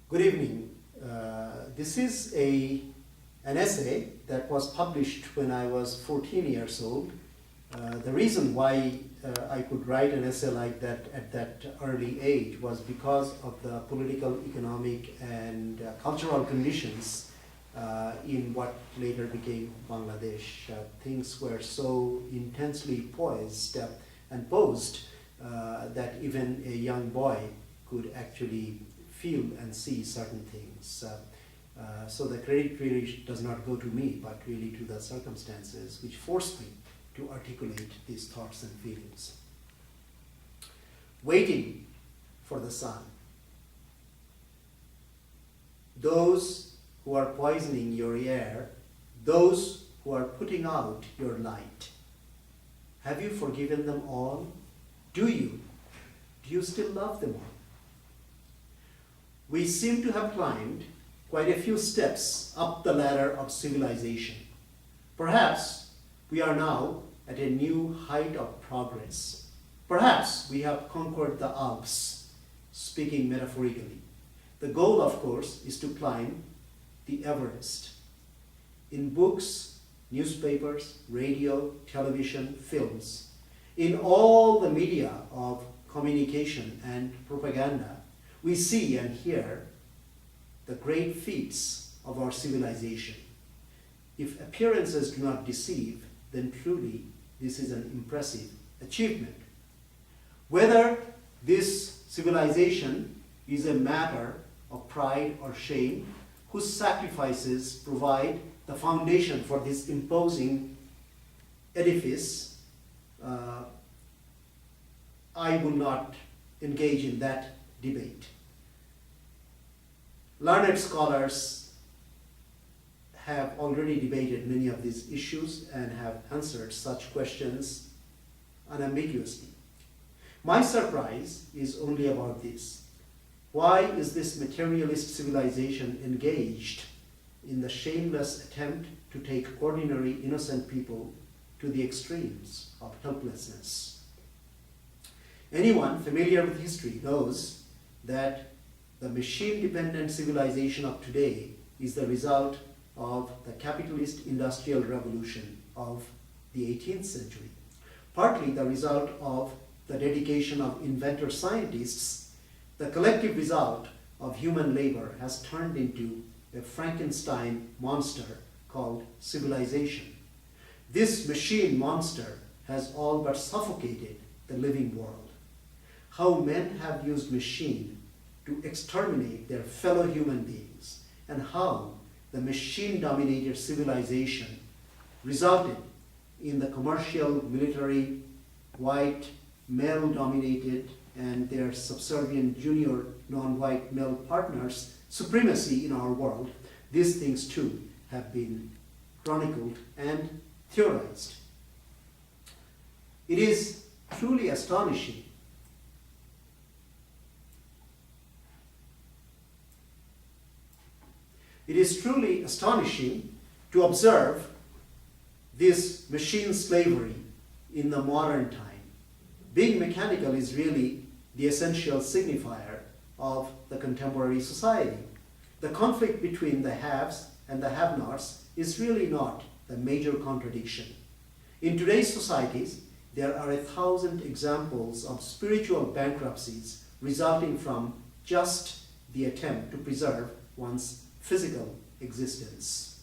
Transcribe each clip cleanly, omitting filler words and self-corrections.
Good evening. This is an essay that was published when I was 14 years old. The reason why I could write an essay like that at that early age was because of the political, economic, and cultural conditions in what later became Bangladesh. Things were so intensely poised and posed that even a young boy could actually feel and see certain things. So the credit really does not go to me, but really to the circumstances which forced me to articulate these thoughts and feelings. Waiting for the sun. Those who are poisoning your air, those who are putting out your light. Have you forgiven them all? Do you? Do you still love them all? We seem to have climbed quite a few steps up the ladder of civilization. Perhaps we are now at a new height of progress. Perhaps we have conquered the Alps, speaking metaphorically. The goal, of course, is to climb the Everest. In books, newspapers, radio, television, films, in all the media of communication and propaganda, we see and hear the great feats of our civilization. If appearances do not deceive, then truly this is an impressive achievement. Whether this civilization is a matter of pride or shame, whose sacrifices provide the foundation for this imposing edifice, I will not engage in that debate. Learned scholars have already debated many of these issues and have answered such questions unambiguously. My surprise is only about this. Why is this materialist civilization engaged in the shameless attempt to take ordinary, innocent people to the extremes of helplessness? Anyone familiar with history knows that the machine-dependent civilization of today is the result of the capitalist industrial revolution of the 18th century, partly the result of the dedication of inventor scientists. The collective result of human labor has turned into a Frankenstein monster called civilization. This machine monster has all but suffocated the living world. How men have used machine to exterminate their fellow human beings, and how the machine-dominated civilization resulted in the commercial, military, white, male-dominated, and their subservient junior non-white male partners' supremacy in our world. These things too have been chronicled and theorized. It is truly astonishing to observe this machine slavery in the modern time. Being mechanical is really the essential signifier of the contemporary society. The conflict between the haves and the have-nots is really not the major contradiction. In today's societies, there are 1,000 examples of spiritual bankruptcies resulting from just the attempt to preserve one's physical existence.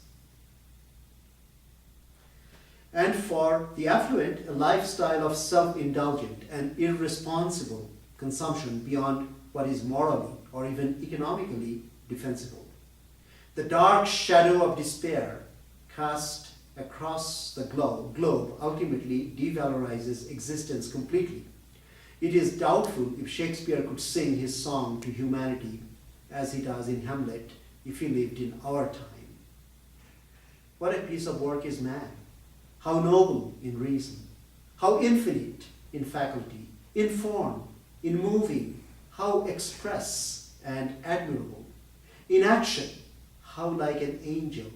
And for the affluent, a lifestyle of self-indulgent and irresponsible consumption beyond what is morally or even economically defensible. The dark shadow of despair cast across the globe ultimately devalorizes existence completely. It is doubtful if Shakespeare could sing his song to humanity as he does in Hamlet if he lived in our time. What a piece of work is man! How noble in reason, how infinite in faculty, in form, in moving, how express and admirable. In action, how like an angel.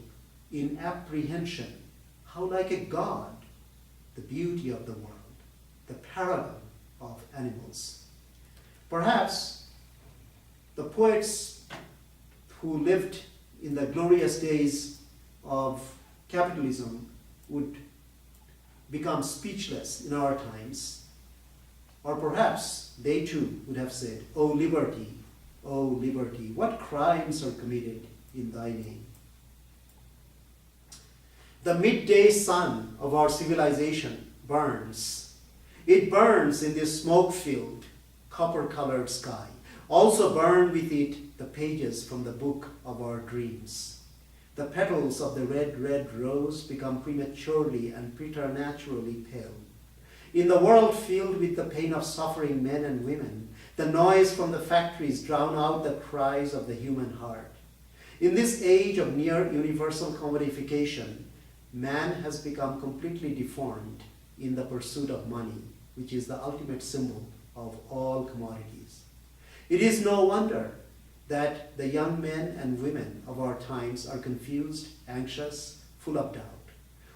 In apprehension, how like a god. The beauty of the world, the paragon of animals. Perhaps the poet's who lived in the glorious days of capitalism would become speechless in our times, or perhaps they too would have said, O liberty, what crimes are committed in thy name? The midday sun of our civilization burns. It burns in this smoke-filled, copper-colored sky. Also burn with it the pages from the book of our dreams. The petals of the red, red rose become prematurely and preternaturally pale. In the world filled with the pain of suffering men and women, the noise from the factories drown out the cries of the human heart. In this age of near universal commodification, man has become completely deformed in the pursuit of money, which is the ultimate symbol of all commodities. It is no wonder that the young men and women of our times are confused, anxious, full of doubt.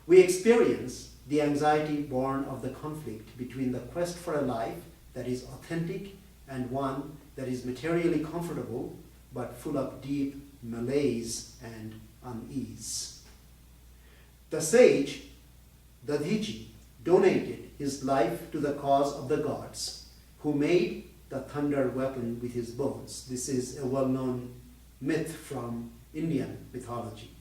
We experience the anxiety born of the conflict between the quest for a life that is authentic and one that is materially comfortable but full of deep malaise and unease. The sage, Dadhiji, donated his life to the cause of the gods, who made the thunder weapon with his bones. This is a well-known myth from Indian mythology.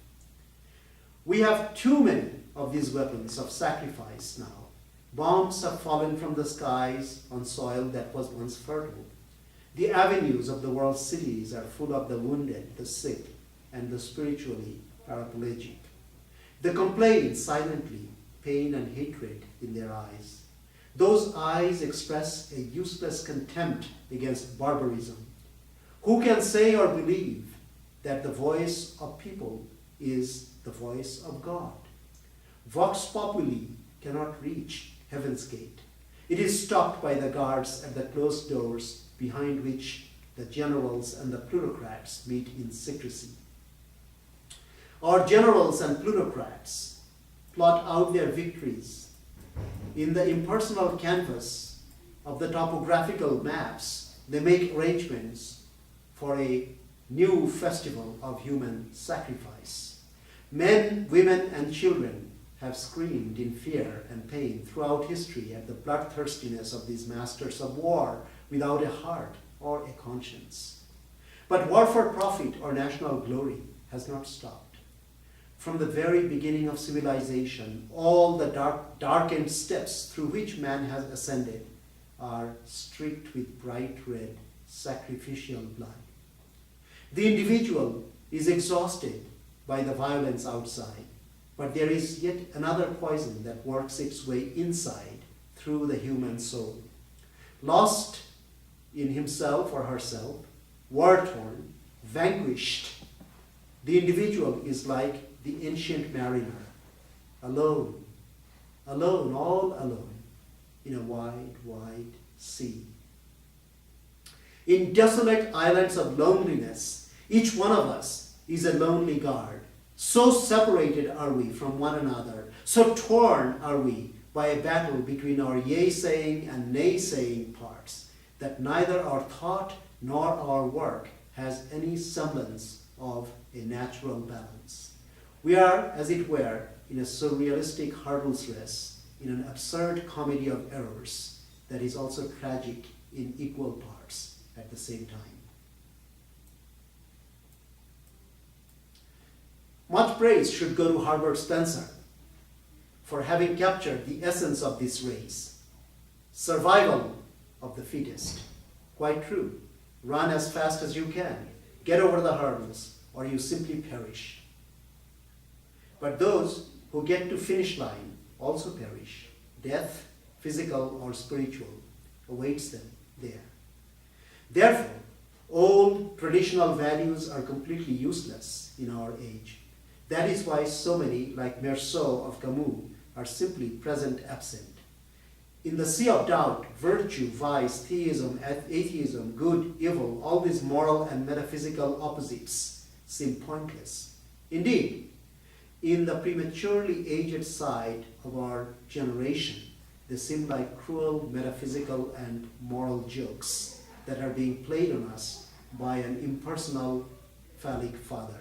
We have too many of these weapons of sacrifice now. Bombs have fallen from the skies on soil that was once fertile. The avenues of the world's cities are full of the wounded, the sick, and the spiritually paraplegic. They complain silently, pain and hatred in their eyes. Those eyes express a useless contempt against barbarism. Who can say or believe that the voice of people is the voice of God? Vox populi cannot reach heaven's gate. It is stopped by the guards at the closed doors behind which the generals and the plutocrats meet in secrecy. Our generals and plutocrats plot out their victories in the impersonal canvas of the topographical maps. They make arrangements for a new festival of human sacrifice. Men, women, and children have screamed in fear and pain throughout history at the bloodthirstiness of these masters of war without a heart or a conscience. But war for profit or national glory has not stopped. From the very beginning of civilization, all the darkened steps through which man has ascended are streaked with bright red sacrificial blood. The individual is exhausted by the violence outside, but there is yet another poison that works its way inside through the human soul. Lost in himself or herself, war-torn, vanquished, the individual is like the ancient mariner, alone, all alone, in a wide, wide sea. In desolate islands of loneliness, each one of us is a lonely guard. So separated are we from one another, so torn are we by a battle between our yea-saying and nay-saying parts, that neither our thought nor our work has any semblance of a natural balance. We are, as it were, in a surrealistic hurdles race, in an absurd comedy of errors that is also tragic in equal parts at the same time. Much praise should go to Herbert Spencer for having captured the essence of this race. Survival of the fittest. Quite true. Run as fast as you can. Get over the hurdles, or you simply perish. But those who get to finish line also perish. Death, physical or spiritual, awaits them there. Therefore, old traditional values are completely useless in our age. That is why so many, like Meursault of Camus, are simply present absent. In the sea of doubt, virtue, vice, theism, atheism, good, evil, all these moral and metaphysical opposites seem pointless. Indeed, in the prematurely aged side of our generation, they seem like cruel metaphysical and moral jokes that are being played on us by an impersonal phallic father.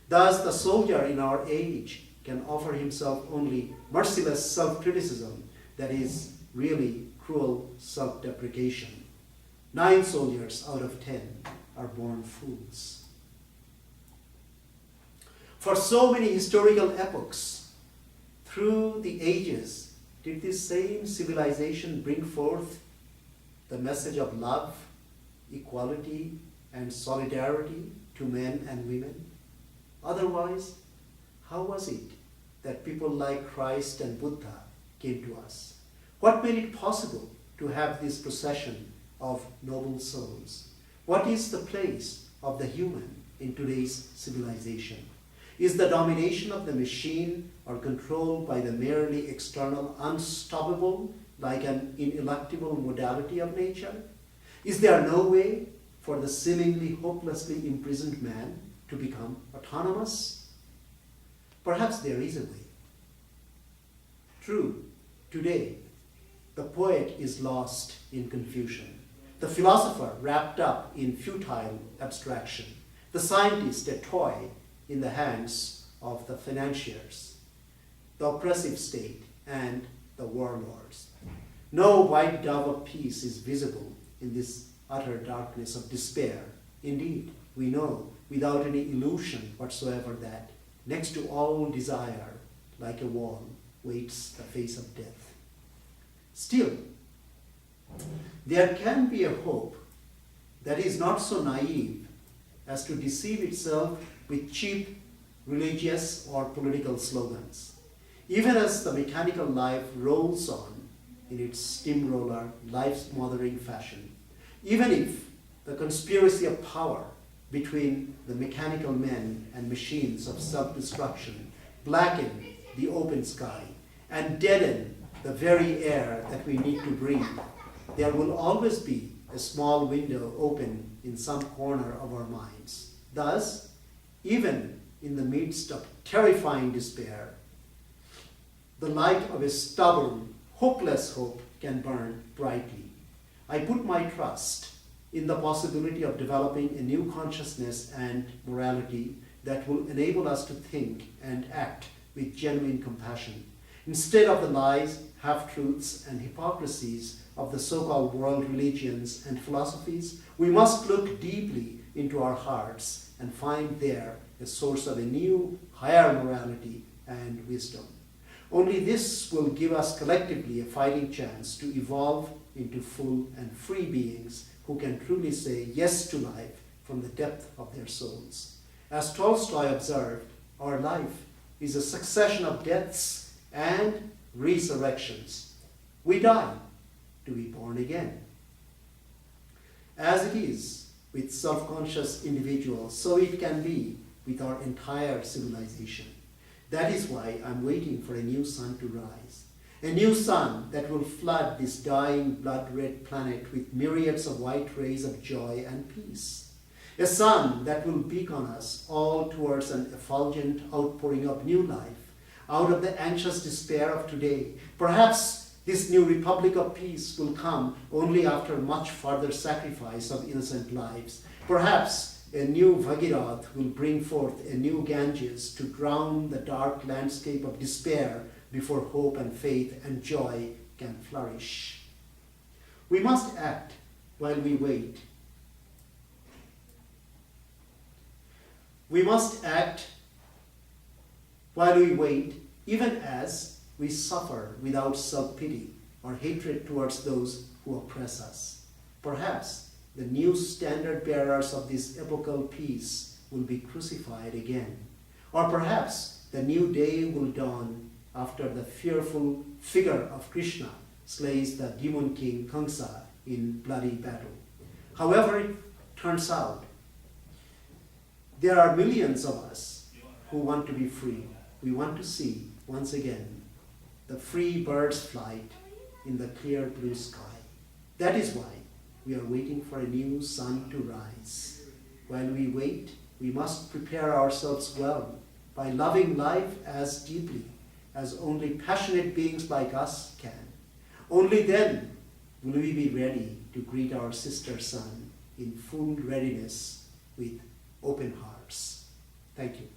Thus, the soldier in our age can offer himself only merciless self-criticism that is really cruel self-deprecation. 9 soldiers out of 10 are born fools. For so many historical epochs, through the ages, did this same civilization bring forth the message of love, equality, and solidarity to men and women? Otherwise, how was it that people like Christ and Buddha came to us? What made it possible to have this procession of noble souls? What is the place of the human in today's civilization? Is the domination of the machine or control by the merely external unstoppable, like an ineluctable modality of nature? Is there no way for the seemingly hopelessly imprisoned man to become autonomous? Perhaps there is a way. True, today, the poet is lost in confusion, the philosopher wrapped up in futile abstraction, the scientist a toy in the hands of the financiers, the oppressive state, and the warlords. No white dove of peace is visible in this utter darkness of despair. Indeed, we know without any illusion whatsoever that next to all desire, like a wall, waits the face of death. Still, there can be a hope that is not so naive as to deceive itself with cheap religious or political slogans. Even as the mechanical life rolls on in its steamroller, life-smothering fashion, even if the conspiracy of power between the mechanical men and machines of self-destruction blacken the open sky and deaden the very air that we need to breathe, there will always be a small window open in some corner of our minds. Thus, even in the midst of terrifying despair, the light of a stubborn, hopeless hope can burn brightly. I put my trust in the possibility of developing a new consciousness and morality that will enable us to think and act with genuine compassion, instead of the lies, half-truths, and hypocrisies of the so-called world religions and philosophies. We must look deeply into our hearts and find there a source of a new, higher morality and wisdom. Only this will give us collectively a fighting chance to evolve into full and free beings who can truly say yes to life from the depth of their souls. As Tolstoy observed, our life is a succession of deaths and resurrections. We die to be born again. As it is with self-conscious individuals, so it can be with our entire civilization. That is why I'm waiting for a new sun to rise. A new sun that will flood this dying blood-red planet with myriads of white rays of joy and peace. A sun that will beacon us all towards an effulgent outpouring of new life out of the anxious despair of today. Perhaps this new republic of peace will come only after much further sacrifice of innocent lives. Perhaps a new Bhagirath will bring forth a new Ganges to drown the dark landscape of despair before hope and faith and joy can flourish. We must act while we wait. We must act while we wait, even as we suffer without self-pity or hatred towards those who oppress us. Perhaps the new standard bearers of this epochal peace will be crucified again. Or perhaps the new day will dawn after the fearful figure of Krishna slays the demon king Kamsa in bloody battle. However it turns out, there are millions of us who want to be free. We want to see, once again, the free bird's flight in the clear blue sky. That is why we are waiting for a new sun to rise. While we wait, we must prepare ourselves well by loving life as deeply as only passionate beings like us can. Only then will we be ready to greet our sister sun in full readiness with open hearts. Thank you.